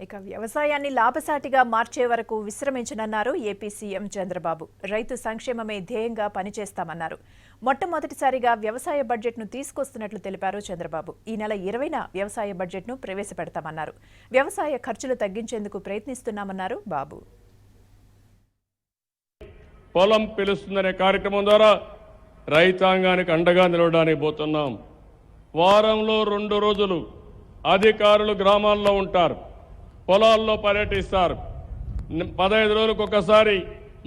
ఇక వ్యవసాయాన్ని లాభసాటిగా మార్చే వరకు విశ్రమించనన్నారు ఏపీ సీఎం చంద్రబాబు. రైతు సంక్షేమమే ధ్యేయంగా పనిచేస్తామన్నారు. మొట్టమొదటిసారిగా వ్యవసాయ బడ్జెట్ను తీసుకొస్తున్నట్లు తెలిపారు చంద్రబాబు. ఈ నెల 20న వ్యవసాయ బడ్జెట్ను ప్రవేశపెడతామన్నారు. వ్యవసాయ ఖర్చులు తగ్గించేందుకు ప్రయత్నిస్తున్నామన్నారు బాబు. పొలం పిలుస్తుందనే కార్యక్రమం ద్వారా రైతాంగానికి అండగా నిలవడానికి పోతున్నాం. వారంలో 2 రోజులు అధికారులు గ్రామాల్లో ఉంటారు, పొలాల్లో పర్యటిస్తారు. 15 రోజులకు ఒకసారి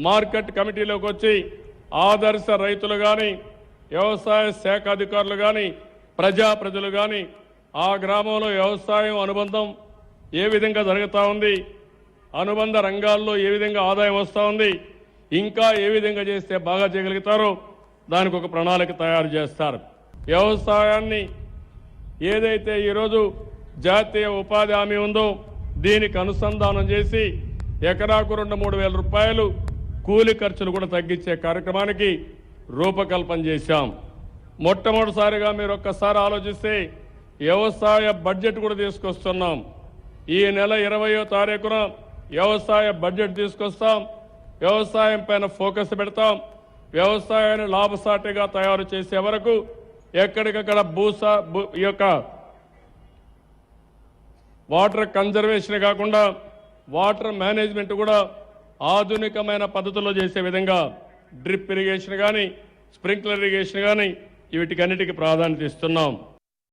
మార్కెట్ కమిటీలోకి వచ్చి ఆదర్శ రైతులు కానీ, వ్యవసాయ శాఖ అధికారులు కానీ, ప్రజలు కానీ ఆ గ్రామంలో వ్యవసాయం అనుబంధం ఏ విధంగా జరుగుతూ ఉంది, అనుబంధ రంగాల్లో ఏ విధంగా ఆదాయం వస్తూ ఉంది, ఇంకా ఏ విధంగా చేస్తే బాగా చేయగలుగుతారో దానికి ఒక ప్రణాళిక తయారు చేస్తారు. వ్యవసాయాన్ని ఏదైతే ఈరోజు జాతీయ ఉపాధి హామీ ఉందో దీనికి అనుసంధానం చేసి ఎకరాకు 2-3 వేల రూపాయలు కూలి ఖర్చులు కూడా తగ్గించే కార్యక్రమానికి రూపకల్పన చేశాం. మొట్టమొదటిసారిగా మీరు ఒక్కసారి ఆలోచిస్తే వ్యవసాయ బడ్జెట్ కూడా తీసుకొస్తున్నాం. ఈ నెల 20వ తారీఖున వ్యవసాయ బడ్జెట్ తీసుకొస్తాం. వ్యవసాయం పైన ఫోకస్ పెడతాం. వ్యవసాయాన్ని లాభసాటిగా తయారు చేసే వరకు ఎక్కడికక్కడ ఈ యొక్క వాటర్ కన్జర్వేషన్ కాకుండా వాటర్ మేనేజ్మెంట్ కూడా ఆధునికమైన పద్ధతుల్లో చేసే విధంగా డ్రిప్ ఇరిగేషన్ కానీ, స్ప్రింక్లర్ ఇరిగేషన్ కానీ వీటికన్నిటికీ ప్రాధాన్యత ఇస్తున్నాం.